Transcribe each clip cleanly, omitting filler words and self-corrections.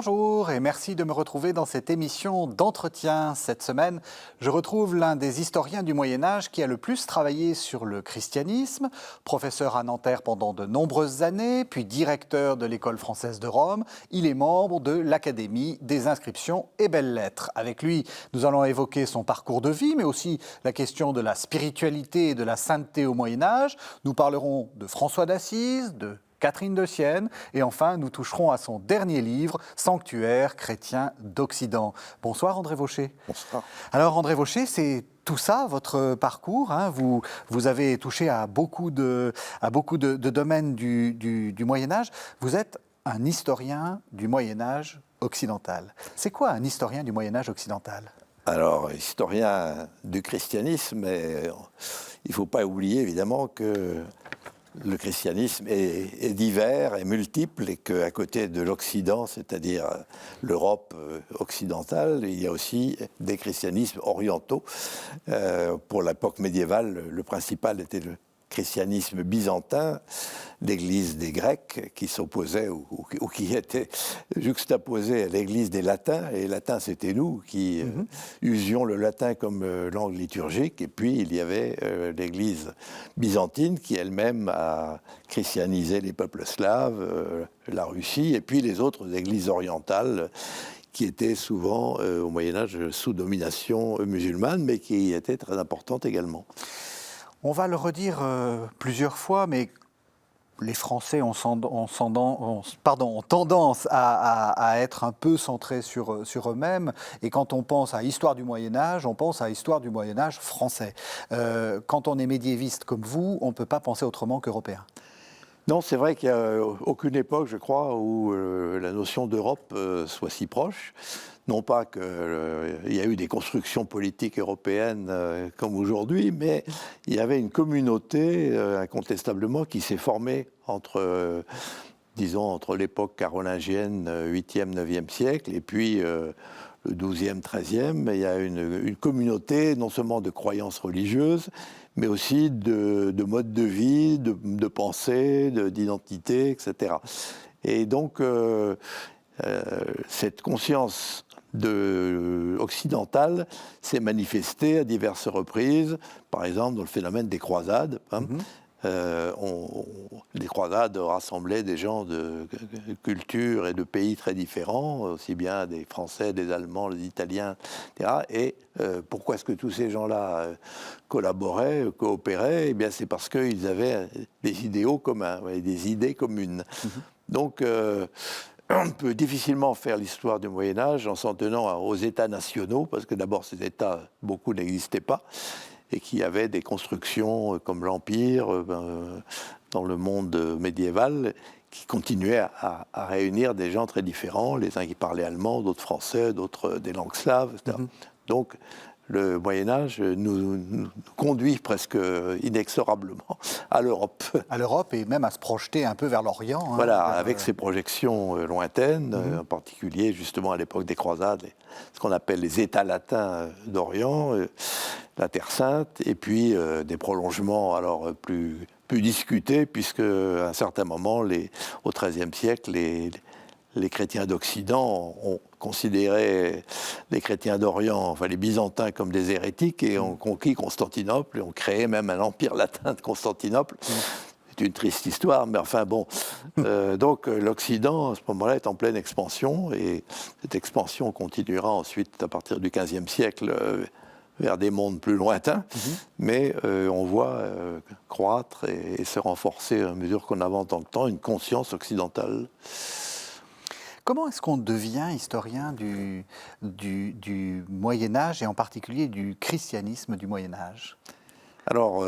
Bonjour et merci de me retrouver dans cette émission d'entretien. Cette semaine, je retrouve l'un des historiens du Moyen-Âge qui a le plus travaillé sur le christianisme, professeur à Nanterre pendant de nombreuses années, puis directeur de l'École française de Rome. Il est membre de l'Académie des inscriptions et belles-lettres. Avec lui, nous allons évoquer son parcours de vie, mais aussi la question de la spiritualité et de la sainteté au Moyen-Âge. Nous parlerons de François d'Assise, de Catherine de Sienne, et enfin, nous toucherons à son dernier livre, Sanctuaire chrétien d'Occident. Bonsoir André Vaucher. Bonsoir. Alors André Vaucher, c'est tout ça, votre parcours, hein. Vous avez touché à beaucoup de domaines du Moyen-Âge. Vous êtes un historien du Moyen-Âge occidental. C'est quoi un historien du Moyen-Âge occidental ? Alors, historien du christianisme, mais il ne faut pas oublier évidemment que le christianisme est divers et multiple et qu'à côté de l'Occident, c'est-à-dire l'Europe occidentale, il y a aussi des christianismes orientaux. Pour l'époque médiévale, le principal était le christianisme byzantin, l'église des Grecs qui s'opposait ou qui était juxtaposée à l'église des Latins. Et les Latins, c'était nous qui usions le latin comme langue liturgique. Et puis, il y avait l'église byzantine qui elle-même a christianisé les peuples slaves, la Russie, et puis les autres églises orientales qui étaient souvent au Moyen-Âge sous domination musulmane, mais qui étaient très importantes également. On va le redire plusieurs fois, mais les Français ont tendance à être un peu centrés sur eux-mêmes. Et quand on pense à l'histoire du Moyen-Âge, on pense à l'histoire du Moyen-Âge français. Quand on est médiéviste comme vous, on ne peut pas penser autrement qu'européen. Non, c'est vrai qu'il n'y a aucune époque, je crois, où la notion d'Europe soit si proche. Non pas qu'il y a eu des constructions politiques européennes comme aujourd'hui, mais il y avait une communauté, incontestablement, qui s'est formée entre l'époque carolingienne, 8e, 9e siècle, et puis le 12e, 13e. Il y a une communauté non seulement de croyances religieuses, mais aussi de mode de vie, de pensée, d'identité, etc. Et donc, cette conscience occidentale s'est manifestée à diverses reprises, par exemple dans le phénomène des croisades. Les croisades rassemblaient des gens de cultures et de pays très différents, aussi bien des Français, des Allemands, des Italiens, etc. Et pourquoi est-ce que tous ces gens-là collaboraient, coopéraient ? Eh bien, c'est parce qu'ils avaient des idéaux communs, des idées communes. Donc, on peut difficilement faire l'histoire du Moyen-Âge en s'en tenant aux États nationaux, parce que d'abord, ces États, beaucoup n'existaient pas, et qu'il y avait des constructions comme l'Empire dans le monde médiéval qui continuaient à réunir des gens très différents, les uns qui parlaient allemand, d'autres français, d'autres des langues slaves, etc. Donc, le Moyen-Âge nous conduit presque inexorablement à l'Europe. À l'Europe et même à se projeter un peu vers l'Orient. Voilà, avec ces projections lointaines, en particulier justement à l'époque des croisades, ce qu'on appelle les États latins d'Orient, la Terre Sainte, et puis des prolongements alors plus discutés, puisque à un certain moment, au XIIIe siècle, les chrétiens d'Occident ont considéré les chrétiens d'Orient, enfin les Byzantins, comme des hérétiques et ont conquis Constantinople et ont créé même un empire latin de Constantinople. C'est une triste histoire, mais enfin bon. Donc l'Occident, à ce moment-là, est en pleine expansion et cette expansion continuera ensuite à partir du XVe siècle vers des mondes plus lointains, mais on voit croître et se renforcer à mesure qu'on avance dans le temps une conscience occidentale. Comment est-ce qu'on devient historien du Moyen-Âge et en particulier du christianisme du Moyen-Âge ? Alors,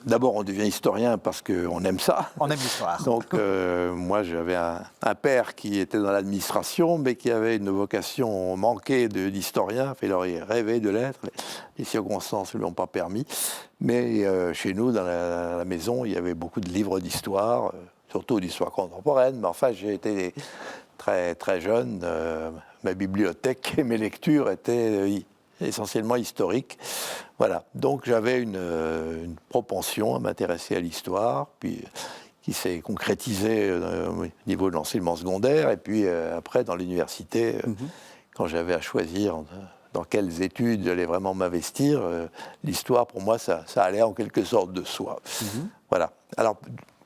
d'abord, on devient historien parce qu'on aime ça. On aime l'histoire. Donc, moi, j'avais un père qui était dans l'administration, mais qui avait une vocation manquée d'historien. Enfin, il rêvait de l'être. Les circonstances ne lui ont pas permis. Mais chez nous, dans la maison, il y avait beaucoup de livres d'histoire, surtout d'histoire contemporaine. Mais enfin, j'ai été très, très jeune. Ma bibliothèque et mes lectures étaient essentiellement historiques. Voilà. Donc j'avais une propension à m'intéresser à l'histoire, puis qui s'est concrétisé au niveau de l'enseignement secondaire, et puis après dans l'université, quand j'avais à choisir dans quelles études j'allais vraiment m'investir, l'histoire pour moi ça allait en quelque sorte de soi. Voilà. Alors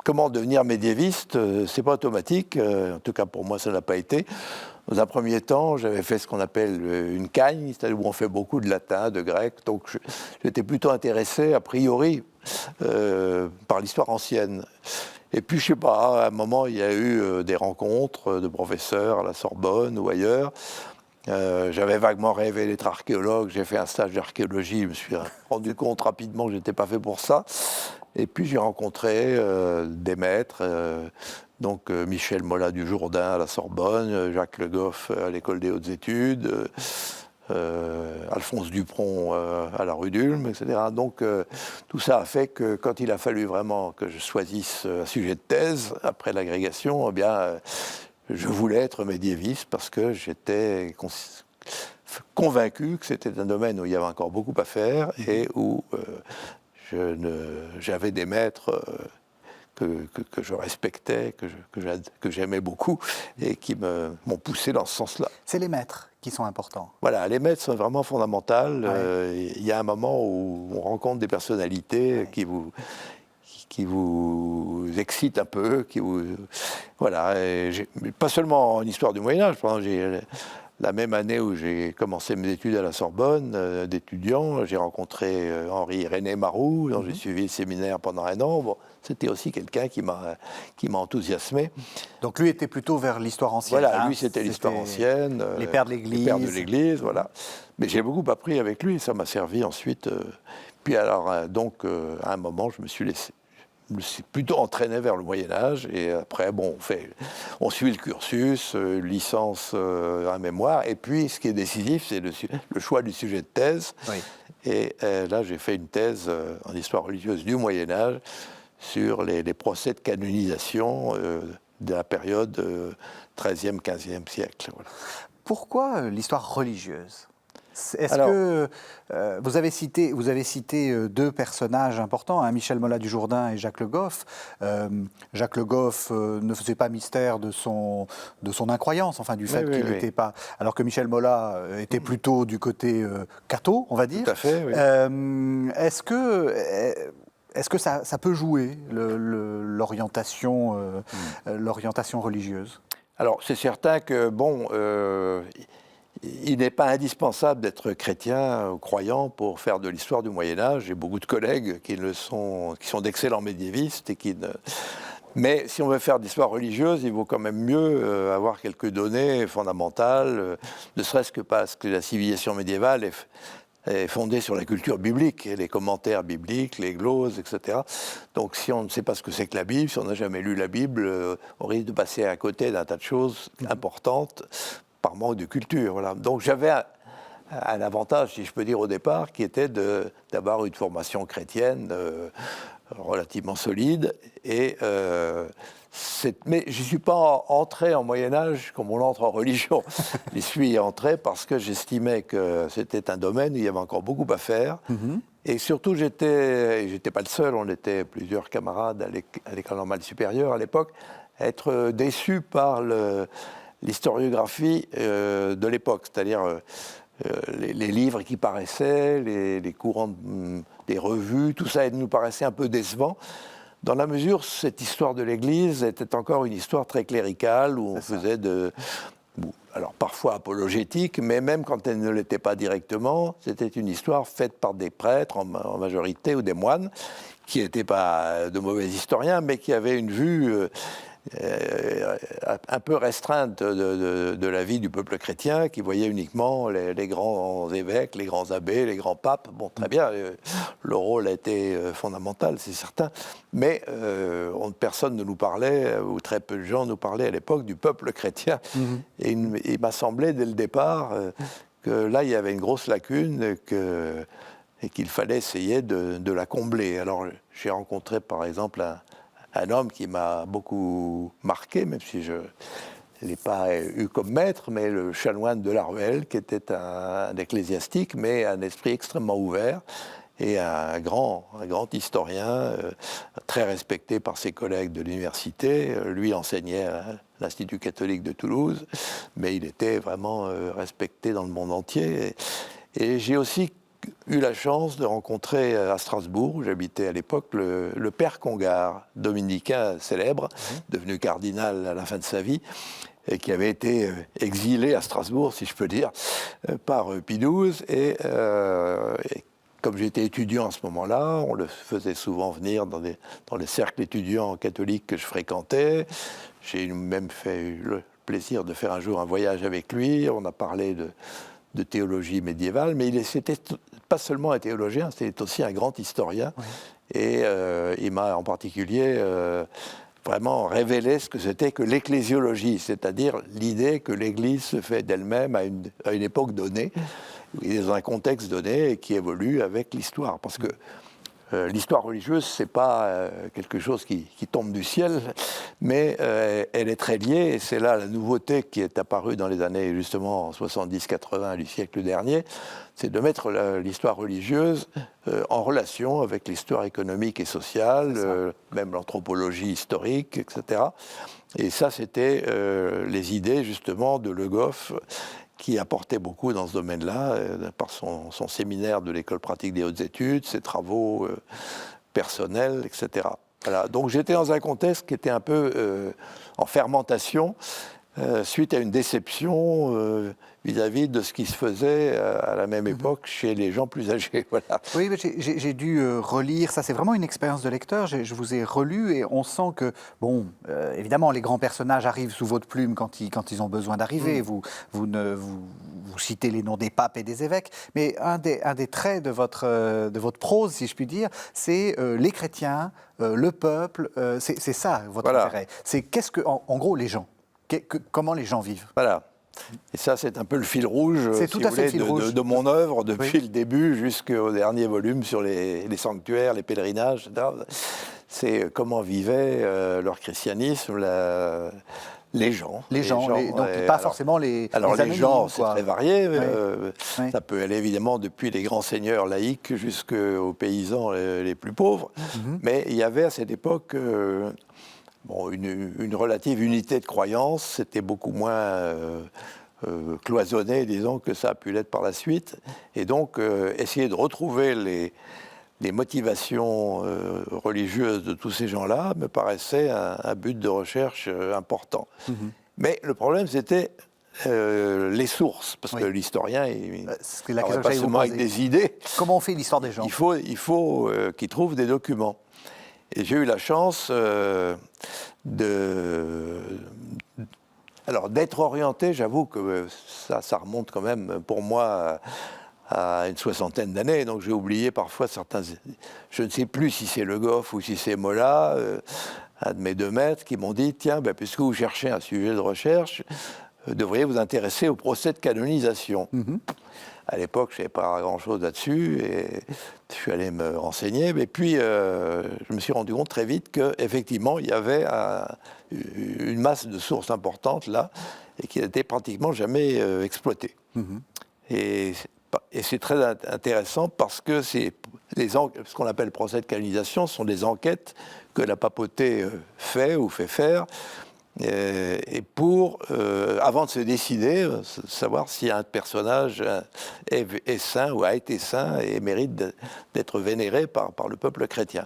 comment devenir médiéviste, c'est pas automatique, en tout cas pour moi ça n'a pas été. Dans un premier temps, j'avais fait ce qu'on appelle une cagne, c'est-à-dire où on fait beaucoup de latin, de grec, donc j'étais plutôt intéressé a priori par l'histoire ancienne. Et puis, je sais pas, à un moment, il y a eu des rencontres de professeurs à la Sorbonne ou ailleurs. J'avais vaguement rêvé d'être archéologue. J'ai fait un stage d'archéologie. Je me suis rendu compte rapidement que je n'étais pas fait pour ça. Et puis, j'ai rencontré des maîtres. Donc, Michel Mola du Jourdain à la Sorbonne, Jacques Le Goff à l'École des Hautes Études, Alphonse Dupron à la rue d'Ulm, etc. Donc tout ça a fait que quand il a fallu vraiment que je choisisse un sujet de thèse après l'agrégation, eh bien, je voulais être médiéviste parce que j'étais convaincu que c'était un domaine où il y avait encore beaucoup à faire et où j'avais des maîtres que je respectais, que j'aimais beaucoup et qui m'ont poussé dans ce sens-là. C'est les maîtres qui sont importants. Voilà, les maîtres sont vraiment fondamentales. Il y a un moment où on rencontre des personnalités qui vous excitent un peu, voilà. Et pas seulement en histoire du Moyen-Âge, la même année où j'ai commencé mes études à la Sorbonne, d'étudiant, j'ai rencontré Henri-René Maroux, dont j'ai suivi le séminaire pendant un an. Bon, c'était aussi quelqu'un qui m'a enthousiasmé. Donc lui était plutôt vers l'histoire ancienne. Voilà, lui c'était l'histoire ancienne. Les pères de l'Église. Les pères de l'Église, voilà. Mais j'ai beaucoup appris avec lui, ça m'a servi ensuite. Puis alors, donc, à un moment, je me suis plutôt entraîné vers le Moyen-Âge. Et après, bon, on suit le cursus, licence, un mémoire. Et puis, ce qui est décisif, c'est le choix du sujet de thèse. Oui. Et là, j'ai fait une thèse en histoire religieuse du Moyen-Âge sur les procès de canonisation de la période 13e, 15e siècle. Voilà. Pourquoi l'histoire religieuse ? Est-ce que vous avez cité deux personnages importants, hein, Michel Mola du Jourdain et Jacques Le Goff. Jacques Le Goff ne faisait pas mystère de son incroyance, enfin du fait qu'il n'était pas, alors que Michel Mola était plutôt du côté catho, on va dire. Tout à fait. Oui. Est-ce que ça peut jouer l'orientation religieuse ? Alors c'est certain que il n'est pas indispensable d'être chrétien ou croyant pour faire de l'histoire du Moyen-Âge. J'ai beaucoup de collègues qui sont d'excellents médiévistes mais si on veut faire de l'histoire religieuse, il vaut quand même mieux avoir quelques données fondamentales, ne serait-ce que parce que la civilisation médiévale est fondée sur la culture biblique, les commentaires bibliques, les gloses, etc. Donc si on ne sait pas ce que c'est que la Bible, si on n'a jamais lu la Bible, on risque de passer à côté d'un tas de choses importantes par manque de culture. Voilà. Donc j'avais un avantage, si je peux dire, au départ, qui était d'avoir une formation chrétienne relativement solide. Mais je ne suis pas entré en Moyen-Âge comme on entre en religion. J'y suis entré parce que j'estimais que c'était un domaine où il y avait encore beaucoup à faire. Et surtout, j'étais pas le seul, on était plusieurs camarades à l'école normale supérieure à l'époque, à être déçus par l'historiographie de l'époque, c'est-à-dire les livres qui paraissaient, les courants des revues, tout ça nous paraissait un peu décevant, dans la mesure où cette histoire de l'Église était encore une histoire très cléricale, où on faisait alors parfois apologétique, mais même quand elle ne l'était pas directement, c'était une histoire faite par des prêtres en majorité, ou des moines, qui n'étaient pas de mauvais historiens, mais qui avaient une vue un peu restreinte de la vie du peuple chrétien, qui voyait uniquement les grands évêques, les grands abbés, les grands papes. Bon, très bien, leur rôle a été fondamental, c'est certain, mais personne ne nous parlait, ou très peu de gens nous parlaient à l'époque du peuple chrétien. Et il m'a semblé dès le départ que là, il y avait une grosse lacune et qu'il fallait essayer de la combler. Alors, j'ai rencontré, par exemple, un homme qui m'a beaucoup marqué, même si je ne l'ai pas eu comme maître, mais le chanoine de la Ruelle, qui était un ecclésiastique, mais un esprit extrêmement ouvert, et un grand historien, très respecté par ses collègues de l'université. Lui enseignait à l'Institut catholique de Toulouse, mais il était vraiment respecté dans le monde entier. Et j'ai aussi eu la chance de rencontrer à Strasbourg, où j'habitais à l'époque, le père Congar, dominicain célèbre, devenu cardinal à la fin de sa vie, et qui avait été exilé à Strasbourg, si je peux dire, par Pie XII. Et comme j'étais étudiant à ce moment-là, on le faisait souvent venir dans les cercles étudiants catholiques que je fréquentais. J'ai même eu le plaisir de faire un jour un voyage avec lui. On a parlé de théologie médiévale, mais c'était pas seulement un théologien, c'était aussi un grand historien. Oui. Et il m'a en particulier vraiment révélé ce que c'était que l'ecclésiologie, c'est-à-dire l'idée que l'Église se fait d'elle-même à une époque donnée, et dans un contexte donné, et qui évolue avec l'histoire. Parce que l'histoire religieuse, c'est pas quelque chose qui tombe du ciel, mais elle est très liée, et c'est là la nouveauté qui est apparue dans les années, justement, 70-80 du siècle dernier, c'est de mettre l'histoire religieuse en relation avec l'histoire économique et sociale, même l'anthropologie historique, etc. Et ça, c'était les idées, justement, de Le Goff, qui apportait beaucoup dans ce domaine-là, par son séminaire de l'École pratique des hautes études, ses travaux personnels, etc. Voilà. Donc j'étais dans un contexte qui était un peu en fermentation, suite à une déception vis-à-vis de ce qui se faisait à la même époque chez les gens plus âgés. Voilà. Oui, mais j'ai dû relire, ça c'est vraiment une expérience de lecteur, je vous ai relu et on sent que, bon, évidemment les grands personnages arrivent sous votre plume quand ils ont besoin d'arriver, vous citez les noms des papes et des évêques, mais un des traits de votre prose, si je puis dire, c'est les chrétiens, le peuple, c'est ça votre intérêt. C'est en gros les gens, comment les gens vivent. Voilà. Et ça, c'est un peu le fil rouge, de mon œuvre, depuis le début jusqu'au dernier volume sur les sanctuaires, les pèlerinages, etc. C'est comment vivaient leur christianisme, les gens. Donc pas forcément les les gens, c'est très varié. Ça peut aller évidemment depuis les grands seigneurs laïcs jusqu'aux paysans les plus pauvres. Mais il y avait à cette époque une relative unité de croyance. C'était beaucoup moins cloisonné, disons, que ça a pu l'être par la suite. Et donc, essayer de retrouver les motivations religieuses de tous ces gens-là me paraissait un but de recherche important. Mais le problème, c'était les sources, parce que l'historien, il n'est pas seulement avec des idées. Comment on fait l'histoire des gens ? Il faut qu'il trouve des documents. Et j'ai eu la chance d'être orienté, j'avoue que ça remonte quand même pour moi à une soixantaine d'années, donc j'ai oublié parfois certains... Je ne sais plus si c'est Le Goff ou si c'est Mola, un de mes deux maîtres, qui m'ont dit, tiens, puisque vous cherchez un sujet de recherche, devriez vous intéresser au procès de canonisation. À l'époque, je ne savais pas grand-chose là-dessus, et je suis allé me renseigner. Mais puis, je me suis rendu compte très vite qu'effectivement, il y avait une masse de sources importantes là, et qui n'était pratiquement jamais exploitée. Et c'est très intéressant parce que ce qu'on appelle procès de canonisation sont des enquêtes que la papauté fait ou fait faire, et pour, avant de se décider, savoir si un personnage est saint ou a été saint et mérite d'être vénéré par le peuple chrétien.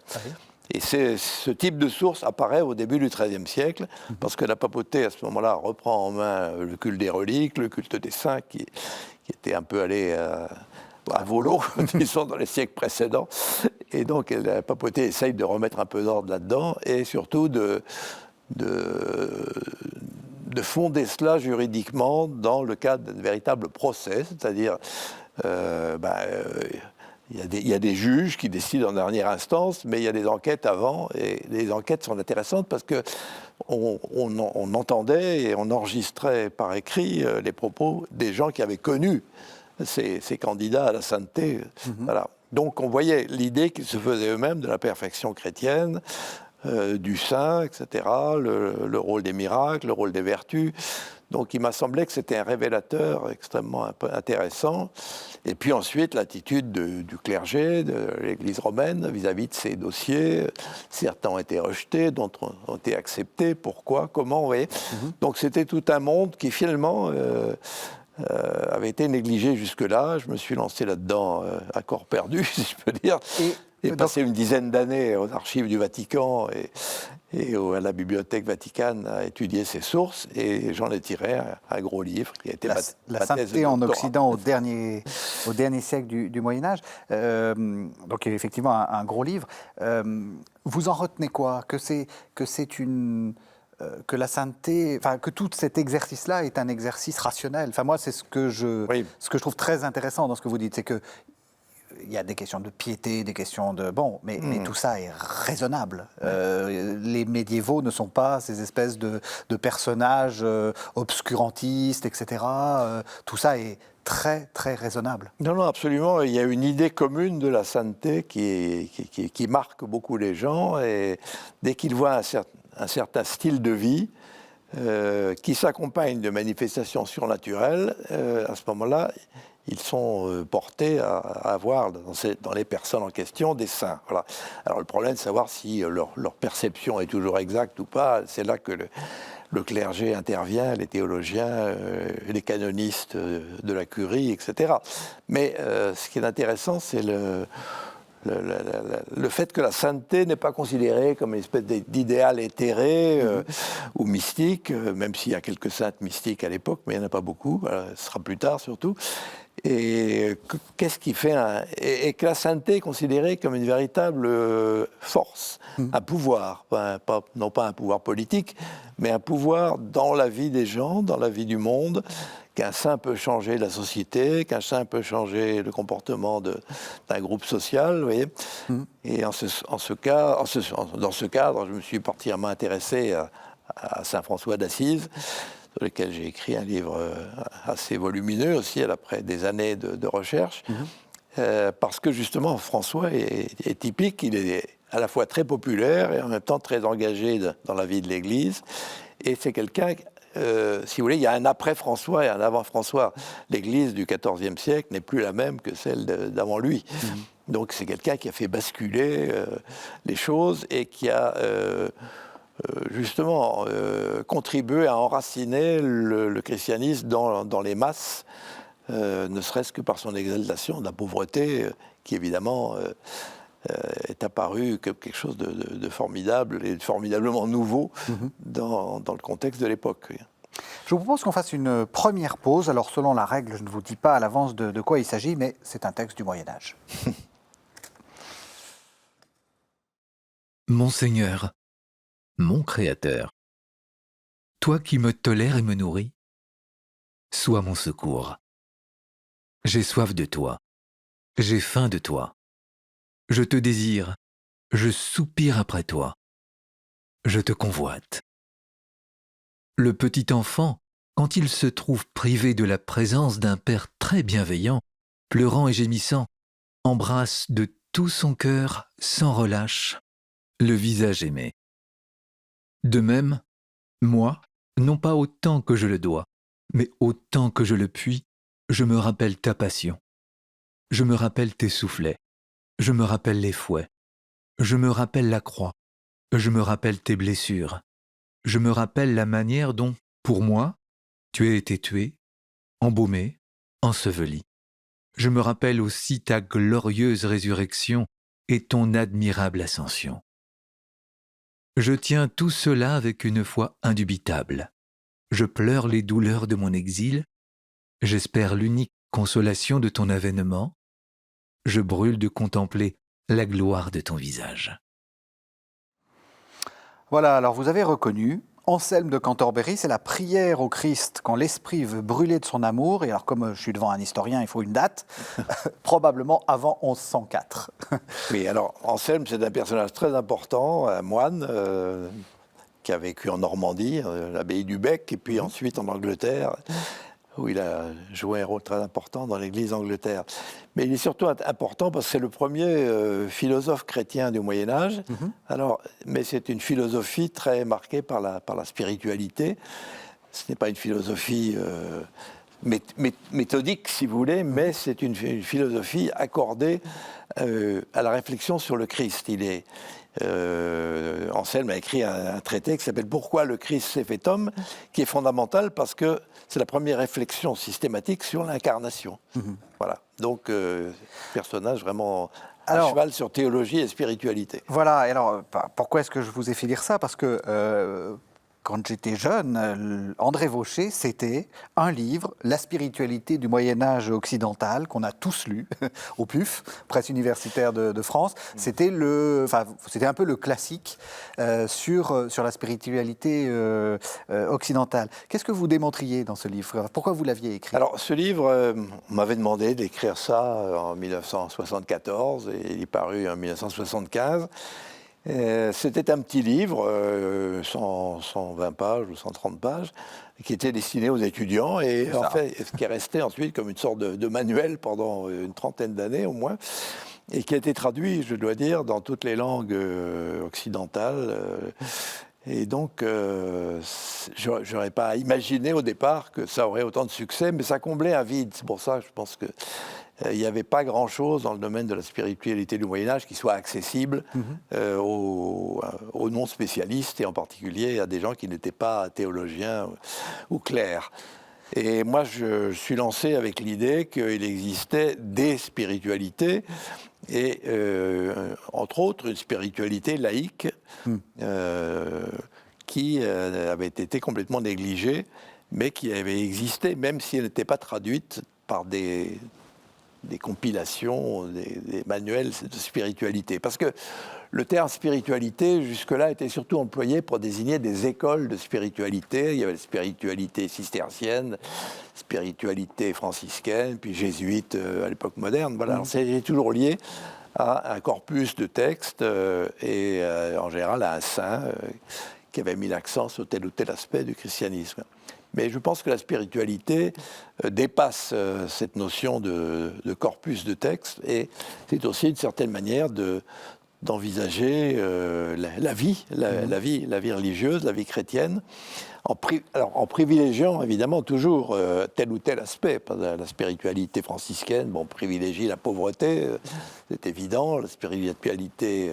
Et ce type de source apparaît au début du XIIIe siècle, parce que la papauté, à ce moment-là, reprend en main le culte des reliques, le culte des saints, qui était un peu allé à volo, disons, dans les siècles précédents. Et donc, la papauté essaye de remettre un peu d'ordre là-dedans, et surtout de fonder cela juridiquement dans le cadre d'un véritable procès, c'est-à-dire il y a des juges qui décident en dernière instance, mais il y a des enquêtes avant, et les enquêtes sont intéressantes parce que on entendait et on enregistrait par écrit les propos des gens qui avaient connu ces candidats à la sainteté. Voilà. Donc on voyait l'idée qu'ils se faisaient eux-mêmes de la perfection chrétienne, du saint, etc., le rôle des miracles, le rôle des vertus. Donc il m'a semblé que c'était un révélateur extrêmement intéressant. Et puis ensuite, l'attitude du clergé, de l'Église romaine vis-à-vis de ces dossiers. Certains ont été rejetés, d'autres ont été acceptés. Pourquoi? Comment? Vous voyez. Donc c'était tout un monde qui finalement avait été négligé jusque-là. Je me suis lancé là-dedans à corps perdu, si je peux dire. J'ai passé une dizaine d'années aux archives du Vatican et à la Bibliothèque Vaticane à étudier ces sources, et j'en ai tiré un gros livre qui a été la sainteté en Occident au dernier siècle du Moyen-Âge. Donc effectivement un gros livre. Vous en retenez quoi? Que la sainteté, enfin que tout cet exercice-là est un exercice rationnel. Enfin moi c'est ce que je trouve très intéressant dans ce que vous dites, c'est que il y a des questions de piété, des questions de... Bon, mais tout ça est raisonnable. Les médiévaux ne sont pas ces espèces de personnages obscurantistes, etc. Tout ça est très, très raisonnable. Non, non, absolument. Il y a une idée commune de la sainteté qui marque beaucoup les gens. Et dès qu'ils voient un certain style de vie qui s'accompagne de manifestations surnaturelles, à ce moment-là, ils sont portés à voir dans les personnes en question des saints. Voilà. Alors le problème, c'est de savoir si leur perception est toujours exacte ou pas. C'est là que le clergé intervient, les théologiens, les canonistes de la curie, etc. Mais ce qui est intéressant, c'est le fait que la sainteté n'est pas considérée comme une espèce d'idéal éthéré ou mystique, même s'il y a quelques saintes mystiques à l'époque, mais il n'y en a pas beaucoup, ce sera plus tard surtout. Et qu'est-ce qui fait et que la sainteté est considérée comme une véritable force, un pouvoir, non pas un pouvoir politique, mais un pouvoir dans la vie des gens, dans la vie du monde, qu'un saint peut changer la société, qu'un saint peut changer le comportement d'un groupe social, vous voyez. Et dans ce cadre, je me suis particulièrement intéressé à saint François d'Assise, sur lequel j'ai écrit un livre assez volumineux aussi, après des années de recherche, parce que justement François est typique, il est à la fois très populaire et en même temps très engagé dans la vie de l'Église, et c'est quelqu'un, si vous voulez, il y a un après François et un avant François. L'Église du XIVe siècle n'est plus la même que celle d'avant lui. Donc c'est quelqu'un qui a fait basculer les choses et qui a... justement contribuer à enraciner le christianisme dans les masses, ne serait-ce que par son exaltation de la pauvreté, qui évidemment est apparue comme quelque chose de formidable et formidablement nouveau dans le contexte de l'époque. Je vous propose qu'on fasse une première pause. Alors selon la règle, je ne vous dis pas à l'avance de quoi il s'agit, mais c'est un texte du Moyen-Âge. Mon Seigneur, mon Créateur, toi qui me tolères et me nourris, sois mon secours. J'ai soif de toi, j'ai faim de toi. Je te désire, je soupire après toi. Je te convoite. Le petit enfant, quand il se trouve privé de la présence d'un Père très bienveillant, pleurant et gémissant, embrasse de tout son cœur, sans relâche, le visage aimé. De même, moi, non pas autant que je le dois, mais autant que je le puis, je me rappelle ta passion. Je me rappelle tes soufflets. Je me rappelle les fouets. Je me rappelle la croix. Je me rappelle tes blessures. Je me rappelle la manière dont, pour moi, tu as été tué, embaumé, enseveli. Je me rappelle aussi ta glorieuse résurrection et ton admirable ascension. Je tiens tout cela avec une foi indubitable. Je pleure les douleurs de mon exil. J'espère l'unique consolation de ton avènement. Je brûle de contempler la gloire de ton visage. Voilà, alors vous avez reconnu, Anselme de Cantorbéry, c'est la prière au Christ quand l'esprit veut brûler de son amour. Et alors comme je suis devant un historien, il faut une date, probablement avant 1104. Oui, alors Anselme, c'est un personnage très important, un moine qui a vécu en Normandie, l'abbaye du Bec, et puis ensuite en Angleterre, où il a joué un rôle très important dans l'Église d'Angleterre. Mais il est surtout important parce que c'est le premier philosophe chrétien du Moyen-Âge. Mais c'est une philosophie très marquée par la spiritualité. Ce n'est pas une philosophie méthodique, si vous voulez, mais c'est une philosophie accordée à la réflexion sur le Christ. Anselme a écrit un traité qui s'appelle « Pourquoi le Christ s'est fait homme ?» qui est fondamental parce que c'est la première réflexion systématique sur l'incarnation. Voilà. Donc, personnage vraiment à cheval sur théologie et spiritualité. Voilà. Et alors, pourquoi est-ce que je vous ai fait lire ça? Parce que quand j'étais jeune, André Vaucher, c'était un livre, La spiritualité du Moyen-Âge occidental, qu'on a tous lu au PUF, Presse universitaire de France. C'était un peu le classique sur la spiritualité occidentale. Qu'est-ce que vous démontriez dans ce livre? Pourquoi vous l'aviez écrit? Alors, ce livre, on m'avait demandé d'écrire ça en 1974 et il est paru en 1975. C'était un petit livre, 120 pages ou 130 pages, qui était destiné aux étudiants et en fait, ce qui est resté ensuite comme une sorte de manuel pendant une trentaine d'années au moins, et qui a été traduit, je dois dire, dans toutes les langues occidentales. Et donc, je n'aurais pas imaginé au départ que ça aurait autant de succès, mais ça comblait un vide. C'est pour ça que je pense que il n'y avait pas grand-chose dans le domaine de la spiritualité du Moyen-Âge qui soit accessible aux non-spécialistes et en particulier à des gens qui n'étaient pas théologiens ou clercs. Et moi, je suis lancé avec l'idée qu'il existait des spiritualités et, entre autres, une spiritualité laïque qui avait été complètement négligée, mais qui avait existé, même si elle n'était pas traduite par des compilations, des manuels de spiritualité. Parce que le terme spiritualité, jusque-là, était surtout employé pour désigner des écoles de spiritualité. Il y avait la spiritualité cistercienne, spiritualité franciscaine, puis jésuite à l'époque moderne. Voilà. C'est toujours lié à un corpus de textes et en général à un saint qui avait mis l'accent sur tel ou tel aspect du christianisme. Mais je pense que la spiritualité dépasse cette notion de corpus de texte et c'est aussi une certaine manière d'envisager la vie religieuse, la vie chrétienne, en privilégiant évidemment toujours tel ou tel aspect. La spiritualité franciscaine, privilégie la pauvreté, c'est évident, la spiritualité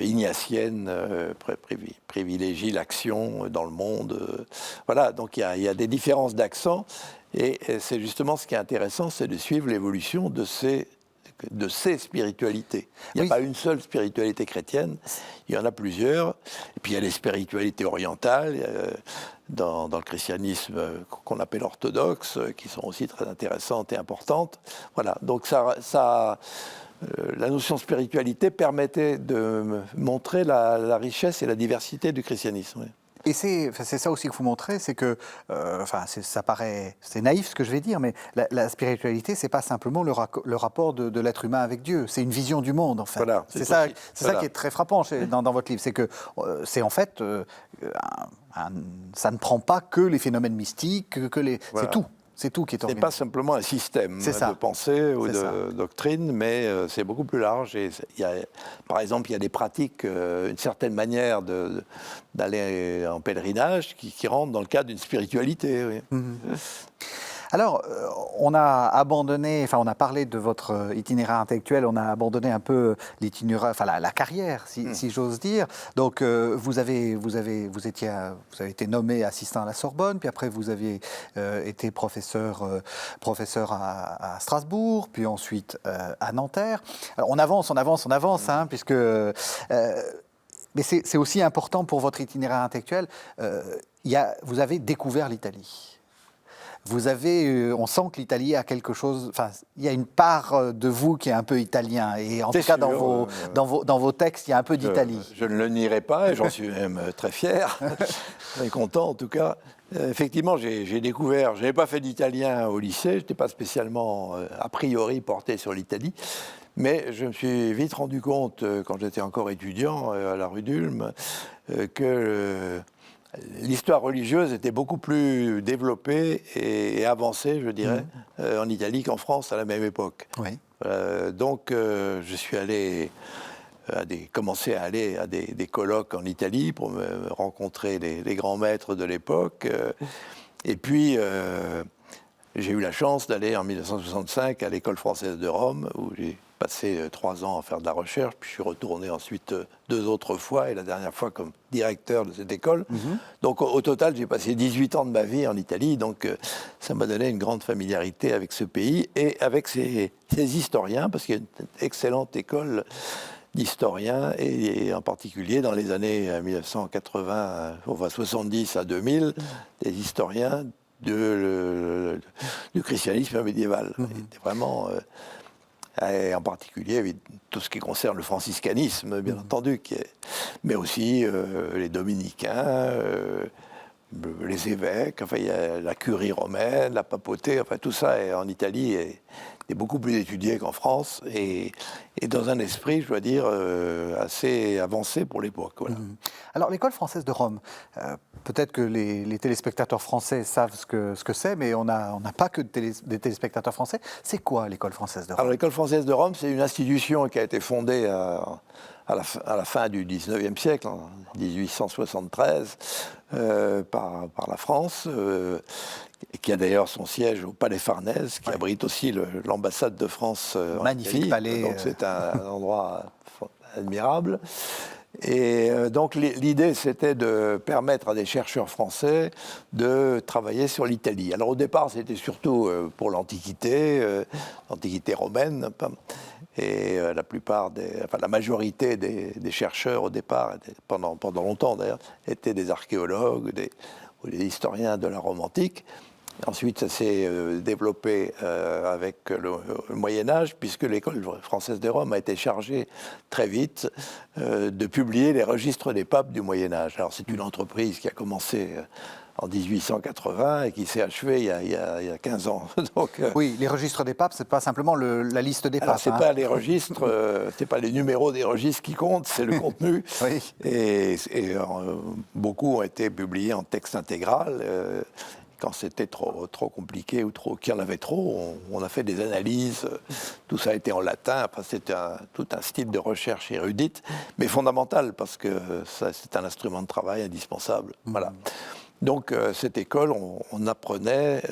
ignatienne privilégie l'action dans le monde. Voilà, donc il y a des différences d'accent et c'est justement ce qui est intéressant, c'est de suivre l'évolution de ces spiritualités. Il n'y a pas une seule spiritualité chrétienne, il y en a plusieurs. Et puis il y a les spiritualités orientales dans le christianisme qu'on appelle orthodoxe, qui sont aussi très intéressantes et importantes. Voilà, donc la notion de spiritualité permettait de montrer la richesse et la diversité du christianisme. Oui. Et c'est ça aussi que vous montrez, c'est que, c'est naïf ce que je vais dire, mais la spiritualité, c'est pas simplement le rapport de l'être humain avec Dieu, c'est une vision du monde, en fait. Voilà, c'est ça qui est très frappant dans votre livre, c'est que c'est en fait, ça ne prend pas que les phénomènes mystiques, c'est tout. C'est tout qui est organisé. Ce n'est pas simplement un système de pensée ou de doctrine, mais c'est beaucoup plus large. Et par exemple, il y a des pratiques, une certaine manière d'aller en pèlerinage qui rentrent dans le cadre d'une spiritualité. Oui. Alors, on a parlé de votre itinéraire intellectuel, on a abandonné un peu l'itinéraire, la carrière, si j'ose dire. Donc, vous avez été nommé assistant à la Sorbonne, puis après vous avez été professeur à Strasbourg, puis ensuite à Nanterre. Alors, on avance, puisque. Mais c'est aussi important pour votre itinéraire intellectuel. Vous avez découvert l'Italie. On sent que l'Italie a quelque chose. Enfin, il y a une part de vous qui est un peu italien, et en tout cas dans vos textes, il y a un peu d'Italie. Je ne le nierai pas, et j'en suis même très fier, très content en tout cas. Effectivement, j'ai découvert. Je n'avais pas fait d'italien au lycée, je n'étais pas spécialement a priori porté sur l'Italie. Mais je me suis vite rendu compte, quand j'étais encore étudiant à la rue d'Ulm, que l'histoire religieuse était beaucoup plus développée et avancée, je dirais, en Italie qu'en France à la même époque. Oui. Donc, je suis allé commencer à aller à des colloques en Italie pour me rencontrer les grands maîtres de l'époque. Et puis, j'ai eu la chance d'aller en 1965 à l'École française de Rome, où j'ai passé 3 ans à faire de la recherche, puis je suis retourné ensuite 2 autres fois, et la dernière fois comme directeur de cette école. Donc au total, j'ai passé 18 ans de ma vie en Italie, donc ça m'a donné une grande familiarité avec ce pays et avec ses historiens, parce qu'il y a une excellente école d'historiens, et en particulier dans les années 1980, enfin 70 à 2000, des historiens du christianisme médiéval. C'était vraiment... et en particulier tout ce qui concerne le franciscanisme, bien entendu, mais aussi les dominicains, les évêques, enfin, il y a la curie romaine, la papauté, enfin, tout ça en Italie est beaucoup plus étudié qu'en France, et dans un esprit, je dois dire, assez avancé pour l'époque. Voilà. Alors, l'École française de Rome, peut-être que les téléspectateurs français savent ce que c'est, mais on n'a pas que des téléspectateurs français. C'est quoi l'École française de Rome? Alors, l'École française de Rome, c'est une institution qui a été fondée à la fin du 19e siècle, en 1873, par la France, qui a d'ailleurs son siège au Palais Farnèse, qui abrite aussi l'ambassade de France en Magnifique Italie. palais. Donc c'est un endroit admirable. Et donc l'idée, c'était de permettre à des chercheurs français de travailler sur l'Italie. Alors au départ, c'était surtout pour l'Antiquité romaine. Et la majorité des chercheurs au départ, pendant longtemps d'ailleurs, étaient des archéologues ou des historiens de la Rome antique. Ensuite, ça s'est développé avec le Moyen-Âge, puisque l'École française de Rome a été chargée très vite de publier les registres des papes du Moyen-Âge. Alors, c'est une entreprise qui a commencé en 1880 et qui s'est achevée il y a 15 ans. Donc, oui, les registres des papes, c'est pas simplement la liste des papes. C'est pas les registres, c'est pas les numéros des registres qui comptent, c'est le contenu. Oui. Et beaucoup ont été publiés en texte intégral. Quand c'était trop compliqué ou qu'il y en avait trop, on a fait des analyses. Tout ça a été en latin. Enfin, c'était tout un style de recherche érudite, mais fondamental parce que c'est un instrument de travail indispensable. Voilà. Donc cette école, on apprenait.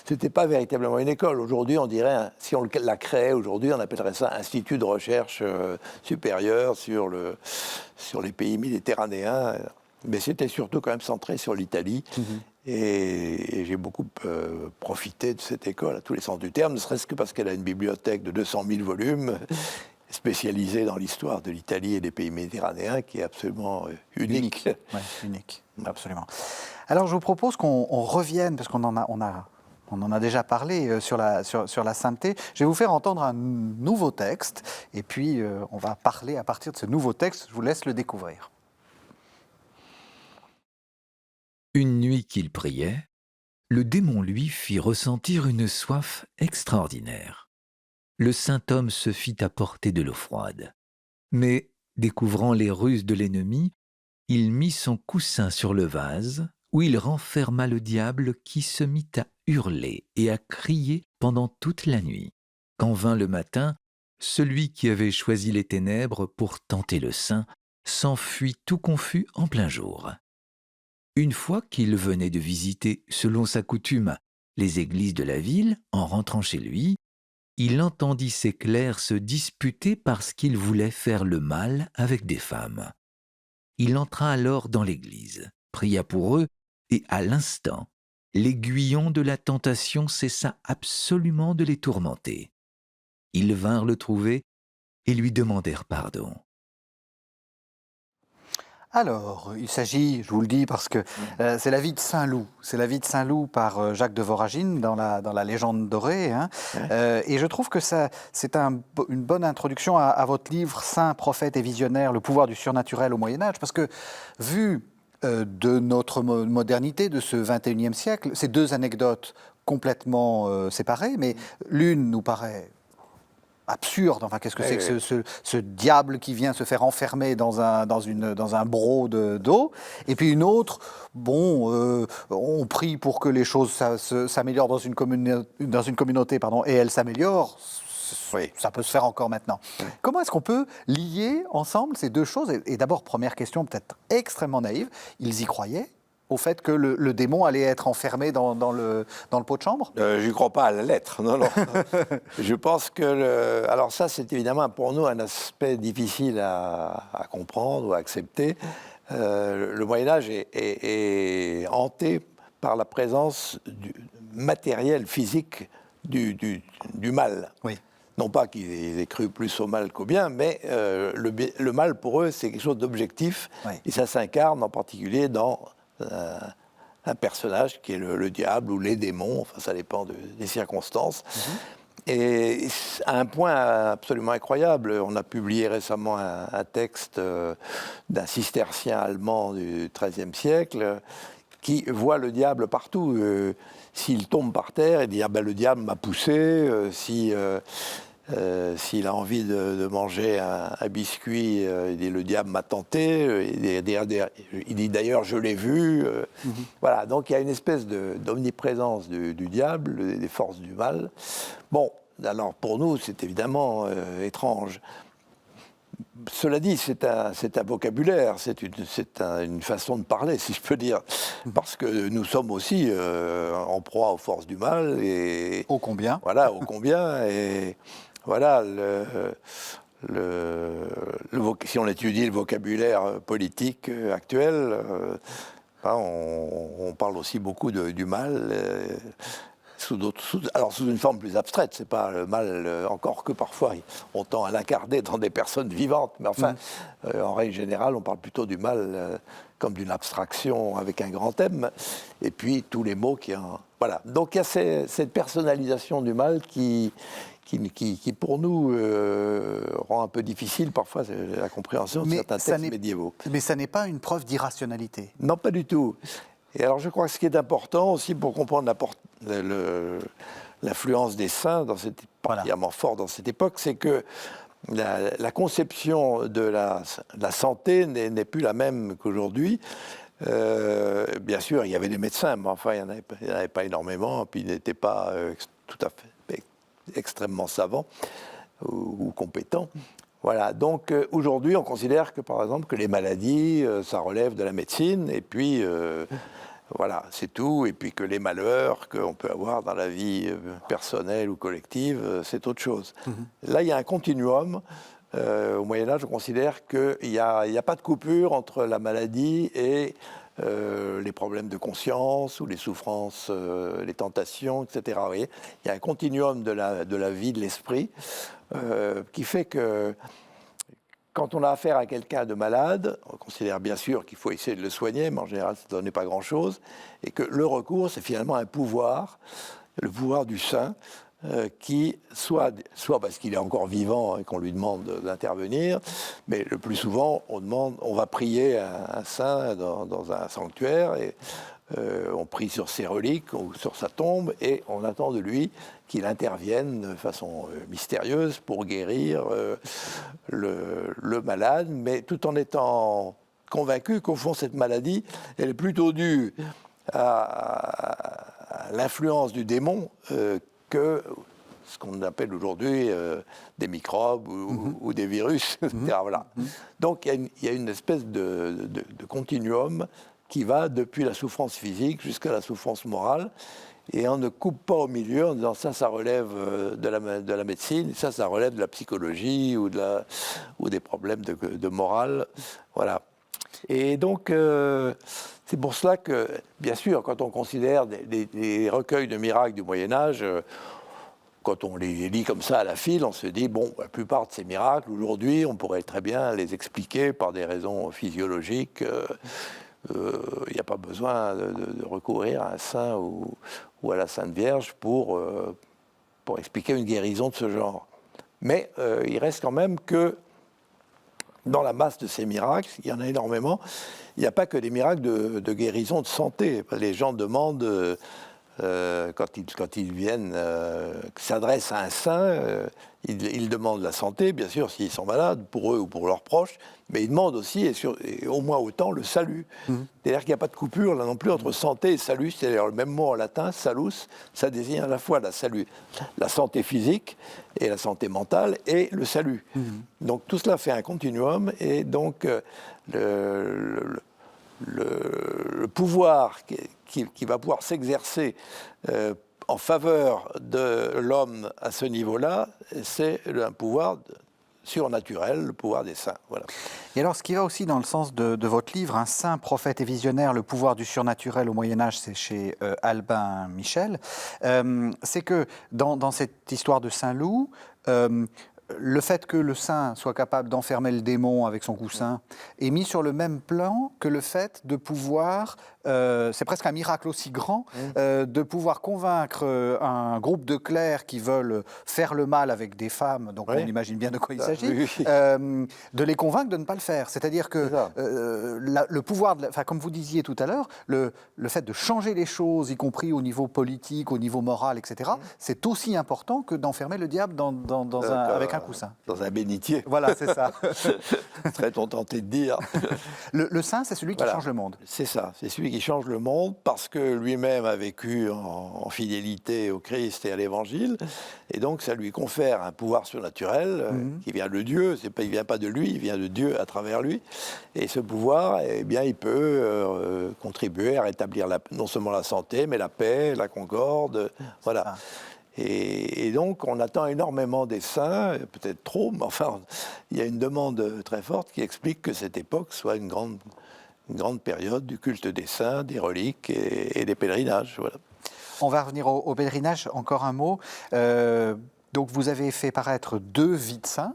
C'était pas véritablement une école. Aujourd'hui, on dirait, si on la créait aujourd'hui, on appellerait ça Institut de recherche supérieure sur les pays méditerranéens. Mais c'était surtout quand même centré sur l'Italie. Et j'ai beaucoup profité de cette école à tous les sens du terme, ne serait-ce que parce qu'elle a une bibliothèque de 200 000 volumes spécialisée dans l'histoire de l'Italie et des pays méditerranéens, qui est absolument unique. Oui, unique, absolument. Alors je vous propose qu'on revienne, parce qu'on en a déjà parlé sur la sainteté. Je vais vous faire entendre un nouveau texte, et puis on va parler à partir de ce nouveau texte. Je vous laisse le découvrir. Une nuit qu'il priait, le démon lui fit ressentir une soif extraordinaire. Le saint homme se fit apporter de l'eau froide. Mais, découvrant les ruses de l'ennemi, il mit son coussin sur le vase, où il renferma le diable qui se mit à hurler et à crier pendant toute la nuit. Quand vint le matin, celui qui avait choisi les ténèbres pour tenter le saint s'enfuit tout confus en plein jour. Une fois qu'il venait de visiter, selon sa coutume, les églises de la ville, en rentrant chez lui, il entendit ses clercs se disputer parce qu'ils voulaient faire le mal avec des femmes. Il entra alors dans l'église, pria pour eux, et à l'instant, l'aiguillon de la tentation cessa absolument de les tourmenter. Ils vinrent le trouver et lui demandèrent pardon. Alors, il s'agit, je vous le dis parce que c'est la vie de Saint-Loup. C'est la vie de Saint-Loup par Jacques de Voragine dans la légende dorée. Hein. Et je trouve que c'est une bonne introduction à votre livre Saint, prophète et visionnaire, le pouvoir du surnaturel au Moyen-Âge, parce que vu de notre modernité, de ce 21e siècle, ces deux anecdotes complètement séparées, mais l'une nous paraît absurde. Enfin, qu'est-ce que Oui, c'est que oui. ce diable qui vient se faire enfermer dans un broc d'eau? Et puis une autre, bon, on prie pour que les choses s'améliorent dans une communauté, pardon, et elles s'améliorent. Oui. Ça peut se faire encore maintenant. Comment est-ce qu'on peut lier ensemble ces deux choses? Et d'abord, première question peut-être extrêmement naïve, ils y croyaient au fait que le démon allait être enfermé dans le pot de chambre? Je ne crois pas à la lettre, non, non. Je pense que... Alors ça, c'est évidemment pour nous un aspect difficile à comprendre ou à accepter. Le Moyen-Âge est hanté par la présence du matériel physique du mal. Oui. Non pas qu'ils aient cru plus au mal qu'au bien, mais le mal, pour eux, c'est quelque chose d'objectif. Oui. Et ça s'incarne en particulier dans un personnage qui est le diable ou les démons, enfin ça dépend des circonstances. Et à un point absolument incroyable, on a publié récemment un texte d'un cistercien allemand du XIIIe siècle qui voit le diable partout. S'il tombe par terre, il dit ah ben, le diable m'a poussé. S'il a envie de manger un biscuit, il dit le diable m'a tenté. Il dit d'ailleurs je l'ai vu. Voilà, donc il y a une espèce d'omniprésence du diable, des forces du mal. Bon, alors pour nous c'est évidemment étrange. Cela dit, c'est un vocabulaire, c'est une façon de parler, si je peux dire, parce que nous sommes aussi en proie aux forces du mal et Ô combien. voilà, ô combien, et voilà si on étudie le vocabulaire politique actuel, on parle aussi beaucoup du mal. Sous une forme plus abstraite, c'est pas le mal, encore que parfois on tend à l'incarner dans des personnes vivantes, mais enfin, en règle générale, on parle plutôt du mal comme d'une abstraction avec un grand M, et puis tous les mots qui en... Voilà, donc il y a cette personnalisation du mal qui pour nous, rend un peu difficile parfois la compréhension de certains textes médiévaux. Mais ça n'est pas une preuve d'irrationalité. Non, pas du tout. Et alors, je crois que ce qui est important aussi pour comprendre l'influence des saints, particulièrement fort dans cette époque, c'est que la conception de la santé n'est plus la même qu'aujourd'hui. Bien sûr, il y avait des médecins, mais enfin, il n'y en avait pas énormément, puis ils n'étaient pas tout à fait extrêmement savants ou compétents. Voilà, donc aujourd'hui, on considère que, par exemple, que les maladies, ça relève de la médecine, et puis... voilà, c'est tout. Et puis que les malheurs qu'on peut avoir dans la vie personnelle ou collective, c'est autre chose. Là, il y a un continuum. Au Moyen-Âge, on considère qu'il n'y a pas de coupure entre la maladie et les problèmes de conscience ou les souffrances, les tentations, etc. Vous voyez, il y a un continuum de la vie, de l'esprit, qui fait que quand on a affaire à quelqu'un de malade, on considère bien sûr qu'il faut essayer de le soigner, mais en général, ça ne donnait pas grand-chose, et que le recours, c'est finalement un pouvoir, le pouvoir du saint, qui, soit parce qu'il est encore vivant et qu'on lui demande d'intervenir, mais le plus souvent, on va prier un saint dans un sanctuaire, et on prie sur ses reliques ou sur sa tombe, et on attend de lui qu'il intervienne de façon mystérieuse pour guérir le malade, mais tout en étant convaincu qu'au fond, cette maladie, elle est plutôt due à l'influence du démon que ce qu'on appelle aujourd'hui des microbes ou des virus, etc. Voilà. Donc il y a une espèce de continuum qui va depuis la souffrance physique jusqu'à la souffrance morale, et on ne coupe pas au milieu en disant ça relève de la médecine, ça relève de la psychologie ou des problèmes de morale. Voilà. Et donc, c'est pour cela que, bien sûr, quand on considère des recueils de miracles du Moyen-Âge, quand on les lit comme ça à la file, on se dit, bon, la plupart de ces miracles, aujourd'hui, on pourrait très bien les expliquer par des raisons physiologiques. Il n'y a pas besoin de recourir à un saint ou à la Sainte Vierge pour expliquer une guérison de ce genre. Mais il reste quand même que dans la masse de ces miracles, il y en a énormément, il n'y a pas que des miracles de guérison de santé. Les gens demandent quand ils viennent, s'adressent à un saint, ils demandent la santé, bien sûr, s'ils sont malades, pour eux ou pour leurs proches, mais ils demandent aussi, et au moins autant, le salut. C'est-à-dire qu'il n'y a pas de coupure, là non plus, entre santé et salut. C'est-à-dire le même mot en latin, salus, ça désigne à la fois la santé physique et la santé mentale et le salut. Donc tout cela fait un continuum, et donc le pouvoir qui va pouvoir s'exercer en faveur de l'homme à ce niveau-là, c'est un pouvoir surnaturel, le pouvoir des saints. Voilà. Et alors, ce qui va aussi dans le sens de votre livre, Un saint, prophète et visionnaire, le pouvoir du surnaturel au Moyen-Âge, c'est chez Albin Michel, c'est que dans cette histoire de Saint-Loup, le fait que le saint soit capable d'enfermer le démon avec son coussin est mis sur le même plan que le fait de pouvoir, c'est presque un miracle aussi grand, de pouvoir convaincre un groupe de clercs qui veulent faire le mal avec des femmes, donc on imagine bien de quoi il s'agit, de les convaincre de ne pas le faire. C'est-à-dire que le pouvoir, comme vous disiez tout à l'heure, le fait de changer les choses, y compris au niveau politique, au niveau moral, etc., c'est aussi important que d'enfermer le diable avec un coussin. Dans un bénitier. Voilà, c'est ça. Serait-on tenté de dire. Le saint, c'est celui qui change le monde. C'est ça, c'est celui qui change le monde parce que lui-même a vécu en fidélité au Christ et à l'Évangile, et donc ça lui confère un pouvoir surnaturel qui vient de Dieu. Il ne vient pas de lui, il vient de Dieu à travers lui. Et ce pouvoir, eh bien, il peut contribuer à rétablir non seulement la santé, mais la paix, la concorde. Voilà. Et donc, on attend énormément des saints, peut-être trop, mais enfin, il y a une demande très forte qui explique que cette époque soit une grande période du culte des saints, des reliques et des pèlerinages. Voilà. On va revenir au pèlerinage, encore un mot. Donc vous avez fait paraître 2 vies de saints,